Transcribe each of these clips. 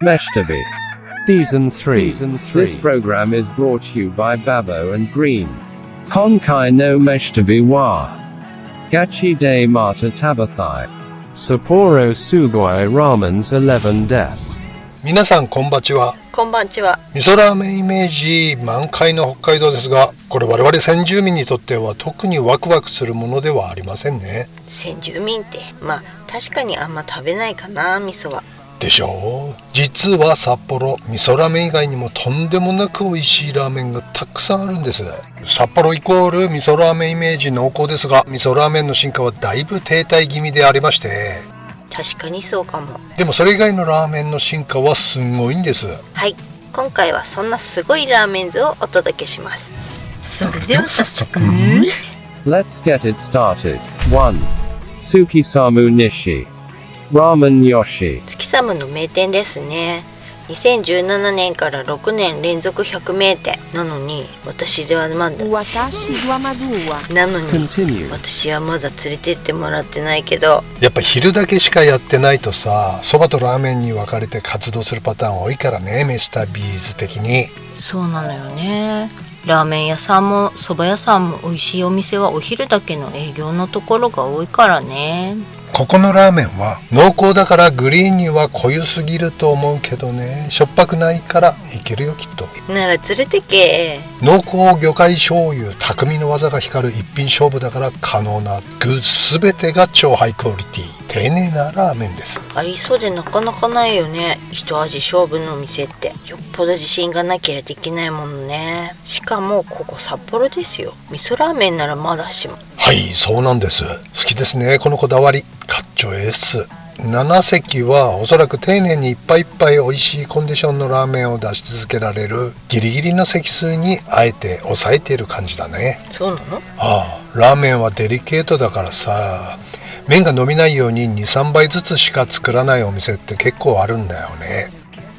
Meshtabi. Season 3. This program is brought to you by Babo and Green. Konkai no Meshtabi wa. Gachi de Mata Tabathai. Sapporo Sugoi Ramens 11 des. 皆さんこんばちは。こんばんちは。味噌ラーメンイメージ満開の北海道ですが、これ我々先住民にとっては特にワクワクするものではありませんね。先住民って確かにあんま食べないかな、味噌は。でしょう。実は札幌、味噌ラーメン以外にもとんでもなく美味しいラーメンがたくさんあるんです。札幌イコール味噌ラーメンイメージ濃厚ですが、味噌ラーメンの進化はだいぶ停滞気味でありまして、確かにそうかも。でもそれ以外のラーメンの進化はすごいんです。はい、今回はそんなすごいラーメンズをお届けします。それでは早速Let's get it started. 1. Tsukisamu Nishi. Ramen Yoshi. 月寒の名店ですね。2017年から6年連続100名店なのに、私はまだ連れてってもらってないけど、やっぱ昼だけしかやってないとさ、そばとラーメンに分かれて活動するパターン多いからね、メシタビーズ的に。そうなのよね。ラーメン屋さんも蕎麦屋さんも美味しいお店はお昼だけの営業のところが多いからね。ここのラーメンは濃厚だからグリーンには濃ゆすぎると思うけどね、しょっぱくないからいけるよきっと。なら連れてけ。濃厚魚介醤油、匠の技が光る一品勝負だから可能な具すべてが超ハイクオリティ、丁寧なラーメンです。ありそうでなかなかないよね、一味勝負のお店って。よっぽど自信がなきゃできないものね。しかもここ札幌ですよ。味噌ラーメンならまだしも。はい、そうなんです。好きですね、このこだわり。かっちょええっす。7席はおそらく丁寧にいっぱいいっぱい美味しいコンディションのラーメンを出し続けられるギリギリの席数にあえて抑えている感じだね。そうなの？ああ、ラーメンはデリケートだからさ、麺が伸びないように 2,3 倍ずつしか作らないお店って結構あるんだよね。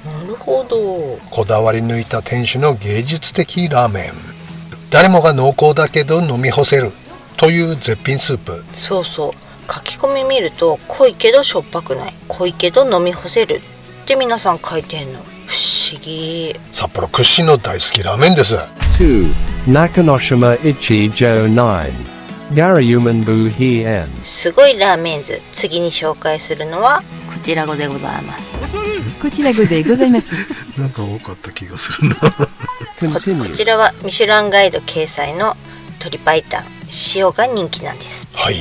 なるほど。こだわり抜いた店主の芸術的ラーメン。誰もが濃厚だけど飲み干せるという絶品スープ。そうそう、書き込み見ると濃いけどしょっぱくない、濃いけど飲み干せるって皆さん書いてんの。不思議。札幌屈指の大好きラーメンです。 2. Nakanoshima Ichi Jo 9. Garayumanbu Hien. すごいラーメンズ。次に紹介するのはこちらでございます。こちらでございます。なんか多かった気がするなこちらはミシュランガイド掲載の鶏白湯、塩が人気なんです。はい、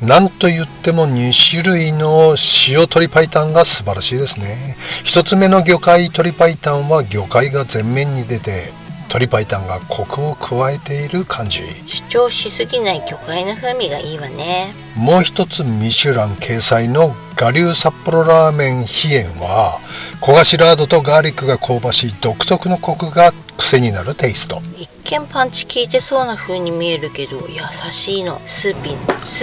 なんと言っても2種類の塩鶏白湯が素晴らしいですね。一つ目の魚介鶏白湯は魚介が前面に出て鶏白湯がコクを加えている感じ。主張しすぎない魚介の風味がいいわね。もう一つミシュラン掲載の我流札幌ラーメン飛燕は焦がしラードとガーリックが香ばしい独特のコクが癖になるテイスト。一見パンチ効いてそうな風に見えるけど優しいの。スー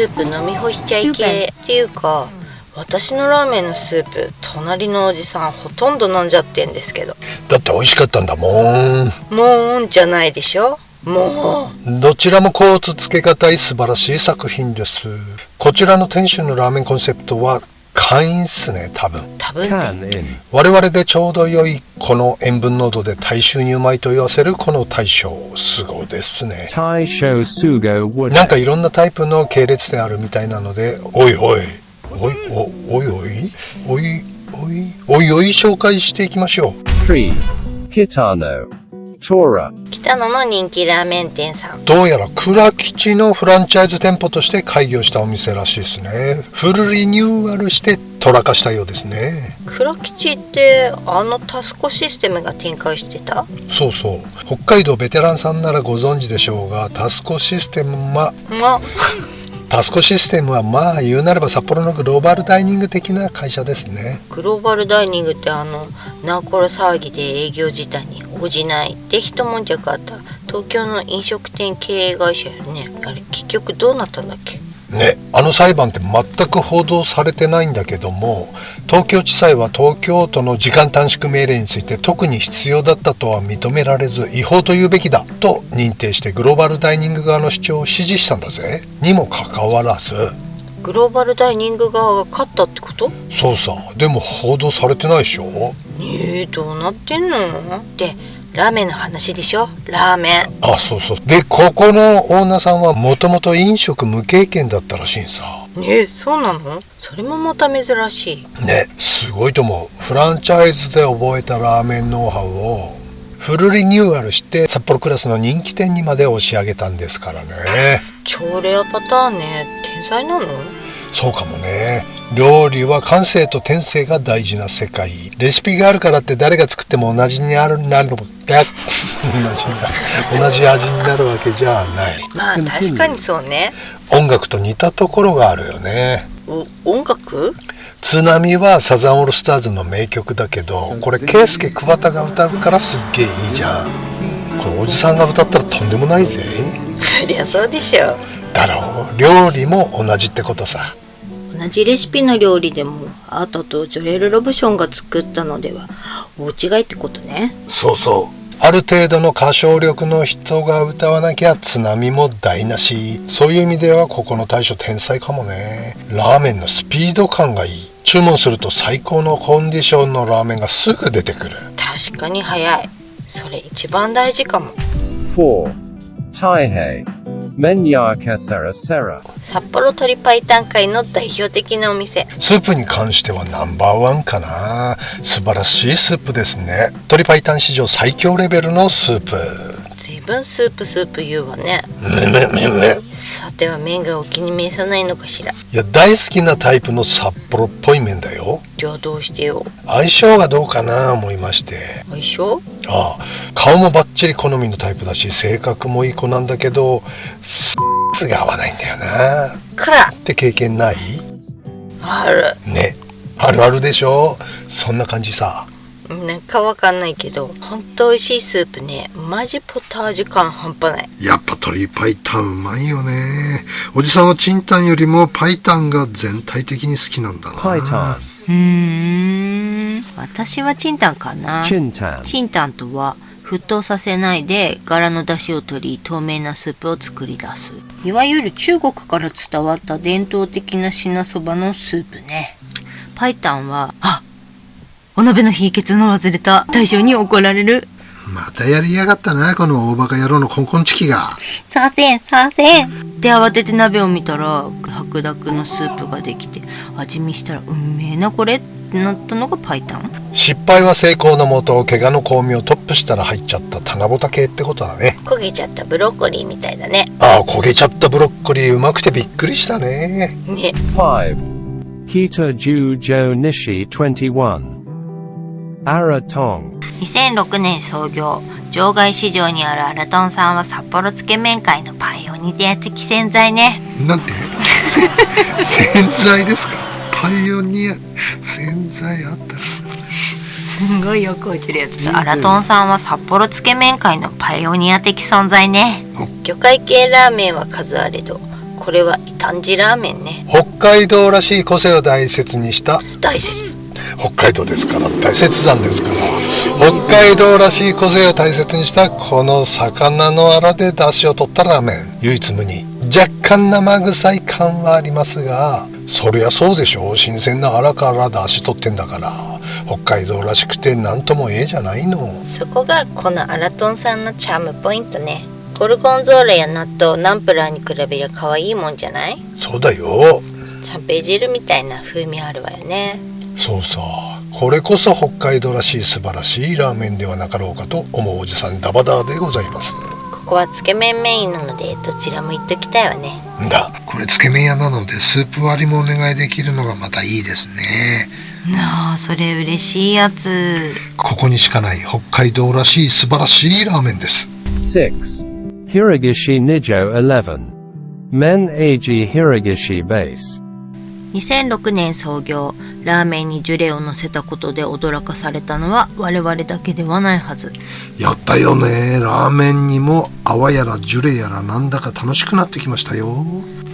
プ飲み干しちゃいけっていうか、私のラーメンのスープ隣のおじさんほとんど飲んじゃってんですけど。だって美味しかったんだもん。もうじゃないでしょ。もうどちらもコーツつけがたい素晴らしい作品です。こちらの店主のラーメンコンセプトは簡易っすね。多分我々でちょうど良いこの塩分濃度で大衆にうまいと言わせるこの大将、すごいですね。なんかいろんなタイプの系列であるみたいなので、おい紹介していきましょう。3. Kitano Tora。 北野の人気ラーメン店さん。どうやら倉吉のフランチャイズ店舗として開業したお店らしいですね。フルリニューアルしてトラ化したようですね。倉吉ってタスコシステムが展開してた？そうそう、北海道ベテランさんならご存知でしょうが、タスコシステムは言うなれば札幌のグローバルダイニング的な会社ですね。グローバルダイニングってナーコロ騒ぎで営業自体に応じないで一悶着あった東京の飲食店経営会社よね。あれ結局どうなったんだっけね。裁判って全く報道されてないんだけども、東京地裁は東京都の時間短縮命令について特に必要だったとは認められず違法と言うべきだと認定してグローバルダイニング側の主張を支持したんだぜ。にもかかわらずグローバルダイニング側が勝ったってこと？そうさ、でも報道されてないでしょ。どうなってんの？で、ラーメンの話でしょ。ラーメン。あ、そうそう。で、ここのオーナーさんはもともと飲食無経験だったらしいんさ。そうなの？それもまた珍しいね。すごいと思う。フランチャイズで覚えたラーメンノウハウをフルリニューアルして札幌クラスの人気店にまで押し上げたんですからね。超レアパターンね。天才なの？そうかもね。料理は感性と天性が大事な世界。レシピがあるからって誰が作っても同じになるの同じ味になるわけじゃない。まあ確かにそうね。音楽と似たところがあるよね。音楽？津波はサザンオールスターズの名曲だけど、これ圭介桑田が歌うからすっげえいいじゃん。これおじさんが歌ったらとんでもないぜ。そりゃそうでしょ。だろう。料理も同じってことさ。同じレシピの料理でもアートとジョエル・ロブションが作ったのでは大違いってことね。そうそう。ある程度の歌唱力の人が歌わなきゃ津波も台無し。そういう意味ではここの大将天才かもね。ラーメンのスピード感がいい。注文すると最高のコンディションのラーメンがすぐ出てくる。確かに早い。それ一番大事かも。4. Taihei Menyaka Sera Sera。 札幌鶏白湯会の代表的なお店。スープに関してはナンバーワンかな。素晴らしいスープですね。鶏白湯史上最強レベルのスープ。随分スープ言うわね。さては麺がお気に召さないのかしら。いや、大好きなタイプの札幌っぽい麺だよ。じゃあどうしてよ。相性がどうかな思いまして。相性？ああ、顔もバッチリ好みのタイプだし、性格もいい子なんだけどスが合わないんだよな。って経験ない？あるね。あるあるでしょ。そんな感じさ。なんかわかんないけど、ほんと美味しいスープね。マジポタージュ感半端ない。やっぱ鶏白湯うまいよね。おじさんはチンタンよりもパイタンが全体的に好きなんだな。パイタン。私はチンタンかな。チンタン。チンタンとは沸騰させないで柄の出汁を取り透明なスープを作り出す。いわゆる中国から伝わった伝統的な品そばのスープね。パイタンは、お鍋の火消すの忘れた。大将に怒られる。またやりやがったな、この大バカ野郎のコンコンチキが。させんで慌てて鍋を見たら白濁のスープができて、味見したらうんめえなこれってなったのがパイタン。失敗は成功のもと、怪我の香味をトップしたら入っちゃった棚ぼた系ってことだね。焦げちゃったブロッコリーみたいだね。焦げちゃったブロッコリーうまくてびっくりしたね。5. Kita Jujo Nishi 21。アラトン。2006年創業、場外市場にあるアラトンさんは札幌つけ麺界のパイオニア的洗剤ね。なんて洗剤ですか？パイオニア洗剤あったらすごいよく落ちるやつだ。アラトンさんは札幌つけ麺界のパイオニア的存在ね。魚介系ラーメンは数あれど、これは異端児ラーメンね。北海道らしい個性を大切にした。大切。北海道ですから、大雪山ですから、北海道らしい個性を大切にしたこの魚のアラで出汁を取ったラーメン。唯一無二。若干生臭い感はありますが、そりゃそうでしょう。新鮮なアラから出汁取ってんだから、北海道らしくてなんともええじゃないの。そこがこのアラトンさんのチャームポイントね。ゴルゴンゾーラや納豆、ナンプラーに比べりゃ可愛いもんじゃない？そうだよ。三平汁みたいな風味あるわよね。そうさ、これこそ北海道らしい素晴らしいラーメンではなかろうかと思うおじさんダバダーでございます。ここはつけ麺メインなのでどちらも言っときたいわね。これつけ麺屋なのでスープ割りもお願いできるのがまたいいですね。それ嬉しいやつ。ここにしかない北海道らしい素晴らしいラーメンです。6. Hiragishi Nijo 11. Men Eiji Hiragishi Base。2006年創業、ラーメンにジュレを乗せたことで驚かされたのは我々だけではないはず。やったよね。ラーメンにも泡やらジュレやらなんだか楽しくなってきましたよ。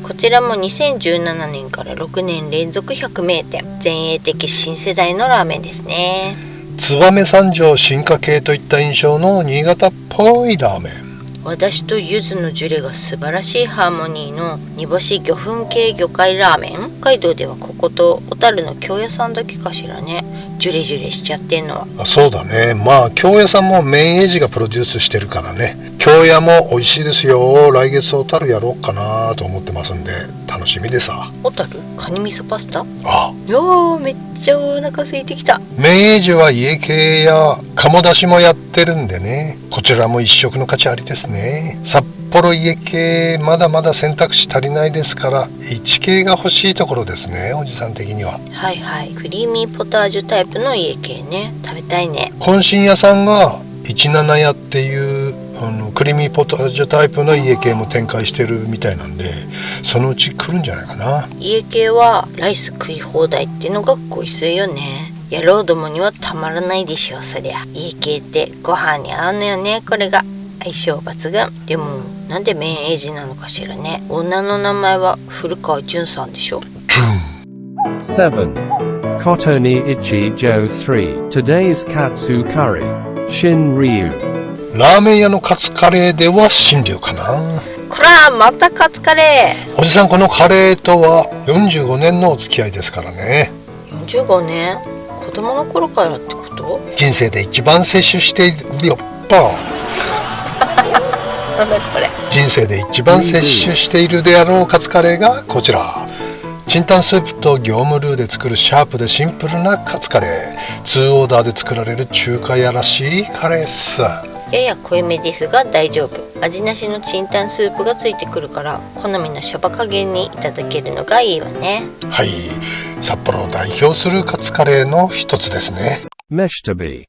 こちらも2017年から6年連続100名店、前衛的新世代のラーメンですね。燕三条進化系といった印象の新潟っぽいラーメン。和だしと柚子のジュレが素晴らしいハーモニーの煮干し魚粉系魚介ラーメン。北海道ではここと小樽の京屋さんだけかしらね、ジュレジュレしちゃってんのは。そうだね。まあ京屋さんもメインエイジがプロデュースしてるからね。京屋も美味しいですよ。来月小樽やろうかなと思ってますんで楽しみでさ。小樽カニ味噌パスタ。あ、いやーめっちゃお腹空いてきた。メインエイジは家系や鴨だしもやってるんでね、こちらも一食の価値ありですね。札幌家系まだまだ選択肢足りないですから、1系が欲しいところですね、おじさん的には。はいはい、クリーミーポタージュタイプの家系ね、食べたいね。懇親屋さんが17屋っていうクリーミーポタージュタイプの家系も展開してるみたいなんで、そのうち来るんじゃないかな。家系はライス食い放題ってのが恋しいよね。野郎どもにはたまらないでしょう。そりゃ家系ってご飯に合うのよね。これが相性抜群。でもなんでメインエイジなのかしらね。女の名前は古川淳さんでしょ。7. Kotoni Ichi Joe 3. Today's Katsu Curry. Shin Ryu. ラーメン屋のカツカレーでは新流かな。こらまたカツカレー。おじさん、このカレーとは45年のお付き合いですからね。45年？子供の頃からってこと？人生で一番摂取しているよっぱ。なんだこれ。人生で一番摂取しているであろうカツカレーがこちら。チンタンスープと業務ルーで作るシャープでシンプルなカツカレー。2オーダーで作られる中華屋らしいカレーっす。やや濃いめですが大丈夫。味なしのチンタンスープがついてくるから好みのシャバ加減にいただけるのがいいわね。はい、札幌を代表するカツカレーの一つですね。 Meshtabi.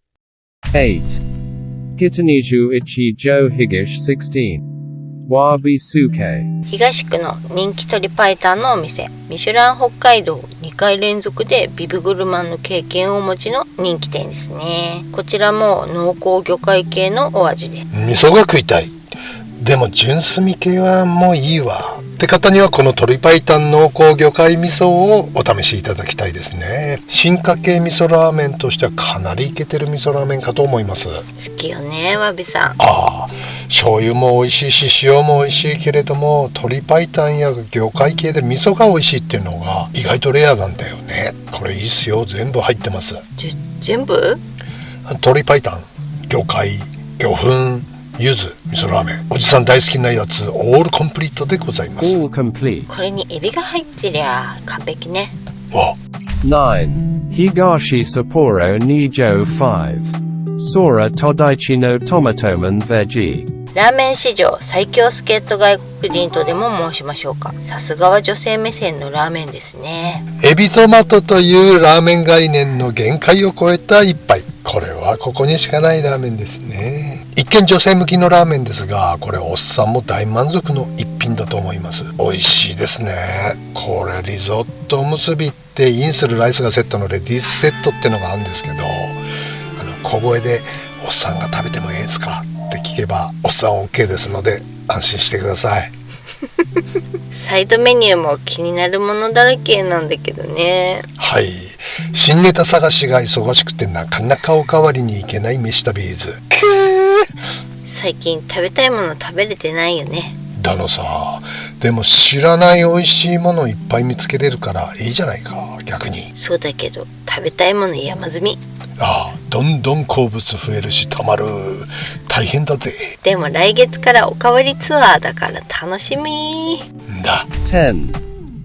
8. Kitaniju Ichi Joe Higish 16. Wabi Suke. 東区の人気鶏白湯のお店、ミシュラン北海道2回連続でビブグルマンの経験をお持ちの人気店ですね。こちらも濃厚魚介系のお味で。味噌が食いたい。でも純粋系はもういいわって方にはこの鶏白湯濃厚魚介味噌をお試しいただきたいですね。進化系味噌ラーメンとしてはかなりイケてる味噌ラーメンかと思います。好きよねわびさん。ああ、醤油も美味しいし塩も美味しいけれども、鶏白湯や魚介系で味噌が美味しいっていうのが意外とレアなんだよね。これいいっすよ、全部入ってます。全部？鶏白湯、魚介、魚粉、柚子、味噌ラーメン、おじさん大好きなやつ、オールコンプリートでございます。 All complete. これにエビが入ってりゃ完璧ね。わ、 9. Higashi Sapporo Nijo 5. Sora Todaichi no Tomatoman Veggie. ラーメン史上最強助っ人外国人とでも申しましょうか。さすがは女性目線のラーメンですね。エビトマトというラーメン概念の限界を超えた一杯。これはここにしかないラーメンですね。一見女性向きのラーメンですが、これおっさんも大満足の一品だと思います。美味しいですね。これリゾットおむすびってインするライスがセットのレディースセットってのがあるんですけど、小声でおっさんが食べてもええんすかって聞けばおっさん OK ですので安心してください。サイドメニューも気になるものだらけなんだけどね。はい、新ネタ探しが忙しくてなかなかおかわりに行けない飯旅ーズ。最近食べたいもの食べれてないよね。だのさ、でも知らない美味しいものいっぱい見つけれるからいいじゃないか。逆にそうだけど食べたいもの山積み。ああ、どんどん好物増えるし、たまる。大変だぜ。でも来月からおかわりツアーだから楽しみだ。 10.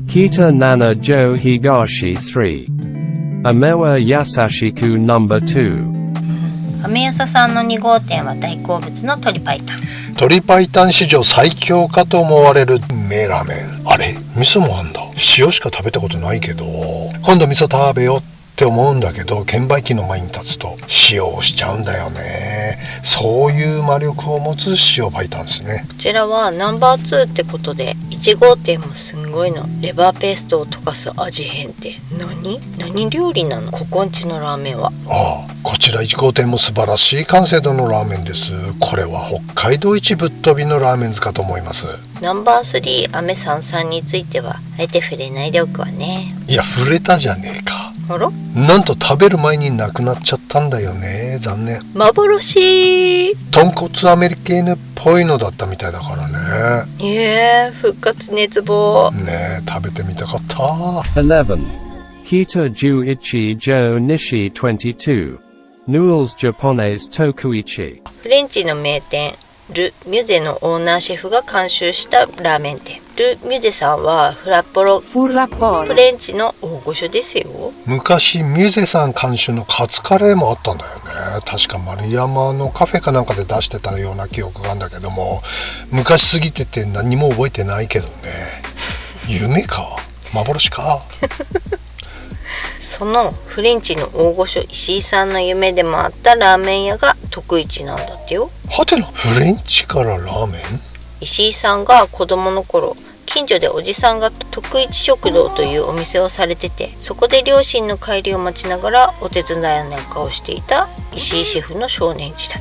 Kita Nana Joe Higashi 3. Amewa Yasashiku No. 2. 飴屋さんの2号店は大好物の鶏白湯。鶏白湯史上最強かと思われる名ラーメン。あれ、味噌もあんだ。塩しか食べたことないけど、今度味噌食べようって思うんだけど、券売機の前に立つと塩をしちゃうんだよね。そういう魔力を持つ塩白湯ですね。こちらはナンバー2ってことで、1号店もすんごいの。レバーペーストを溶かす味変って何料理なの？ここんちのラーメンは。ああ、こちら1号店も素晴らしい完成度のラーメンです。これは北海道一ぶっ飛びのラーメンズかと思います。ナンバー3飴さんについてはあえて触れないでおくわね。いや、触れたじゃねえか。あら、なんと食べる前になくなっちゃったんだよね。残念。幻。豚骨アメリケーヌっぽいのだったみたいだからね。復活熱望。ねえ、食べてみたかった。11. Kita Juichi Jo Nishi 22. Noodles Japonais Tokuichi. フレンチの名店ル・ミュゼのオーナーシェフが監修したラーメン店。ル・ミュゼさんはフレンチの大御所ですよ。昔ミュゼさん監修のカツカレーもあったんだよね。確か丸山のカフェかなんかで出してたような記憶があるんだけども、昔すぎてて何も覚えてないけどね。夢か幻か。そのフレンチの大御所石井さんの夢でもあったラーメン屋が徳一なんだってよ。はてな、フレンチからラーメン？石井さんが子供の頃、近所でおじさんが徳一食堂というお店をされてて、そこで両親の帰りを待ちながらお手伝いなんかをしていた石井シェフの少年時代。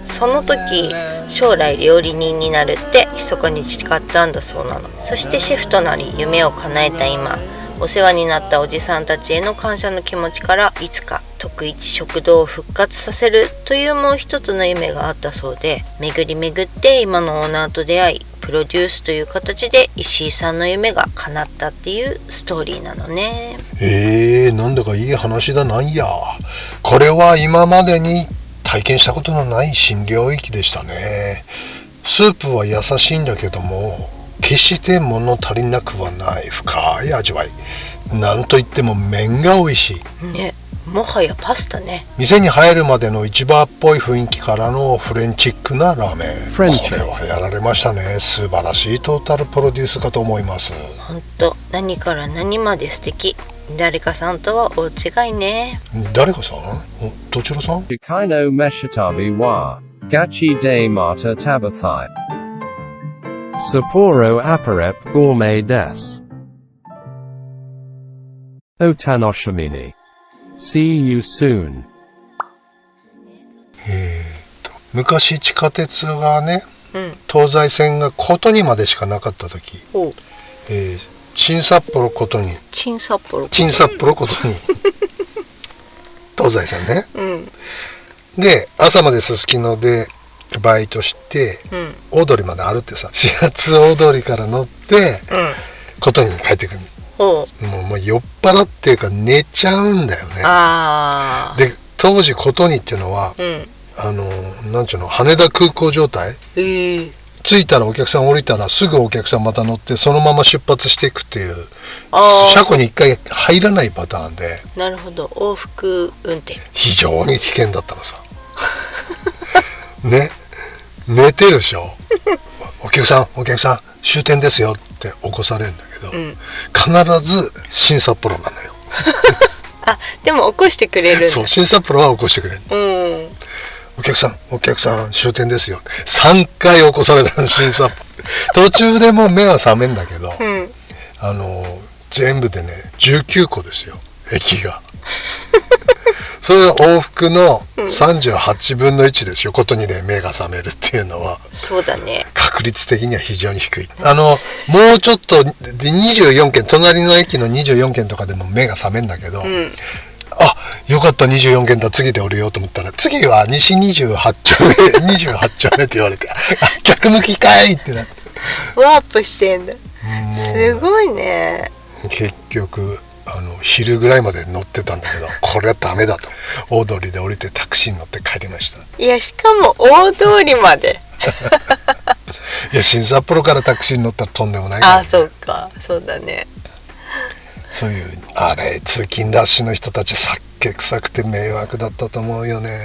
その時、将来料理人になるって密かに誓ったんだそうなの。そしてシェフとなり夢を叶えた今、お世話になったおじさんたちへの感謝の気持ちから、いつか徳一食堂を復活させるというもう一つの夢があったそうで、巡り巡って今のオーナーと出会い、プロデュースという形で石井さんの夢が叶ったっていうストーリーなのね。なんだかいい話だなんや。これは今までに体験したことのない新領域でしたね。スープは優しいんだけども、決して物足りなくはない深い味わい。なんといっても麺が美味しいね。もはやパスタね。店に入るまでの市場っぽい雰囲気からのフレンチックなラーメン。これはやられましたね。素晴らしいトータルプロデュースかと思います。ほんと、何から何まで素敵。誰かさんとは大違いね。誰かさん？どちらさん？Chikai no Meshitabi wa Gachi de Mata Tabathai. Sapporo Apparep Gourmet des. Otanoshimini. See you soon. 昔地下鉄がね、東西線が琴にまでしかなかった時、新札幌琴に東西線ね、で朝まですすきのでバイトして、大通りまで歩ってさ、始発大通りから乗って、琴に帰ってくる。もう酔っ払っていうか寝ちゃうんだよね。で当時琴にっていうのは、なんちゅうの、羽田空港状態。着いたらお客さん降りたらすぐお客さんまた乗ってそのまま出発していくっていう、車庫に一回入らないパターンで。なるほど、往復運転。非常に危険だったのさ。ね、寝てるでしょ。お客さん終点ですよって起こされるんだけど、必ず新札幌なのよ。でも起こしてくれるんだ。そう、新札幌は起こしてくれる。お客さん終点ですよ。3回起こされたの、新札幌。途中でもう目は覚めんだけど、全部でね19個ですよ、駅が。それは往復の38分の1ですよ、ことにね、目が覚めるっていうのは。そうだね。確率的には非常に低い。もうちょっとで24件、隣の駅の24件とかでも目が覚めんだけど、よかった24件だ、次で降りようと思ったら、次は西28丁目って言われて、逆向きかいってなって。ワープしてんだ。すごいね。結局昼ぐらいまで乗ってたんだけど、これはダメだと、大通りで降りてタクシーに乗って帰りました。いや、しかも大通りまで。いや、新札幌からタクシーに乗ったらとんでもないからね。そうか、そうだね。そういう通勤ラッシュの人たち、酒臭くて迷惑だったと思うよね。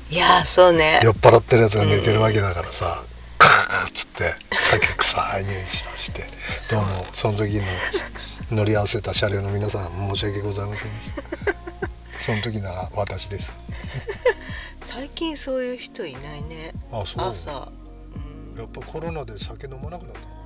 いや、そうね。酔っ払ってるやつが寝てるわけだからさ、カーッつって酒臭い匂いして、どうもその時の乗り合わせた車両の皆さん、申し訳ございませんでした。その時の私です。最近そういう人いないね。そう。朝、やっぱコロナで酒飲まなくなったの。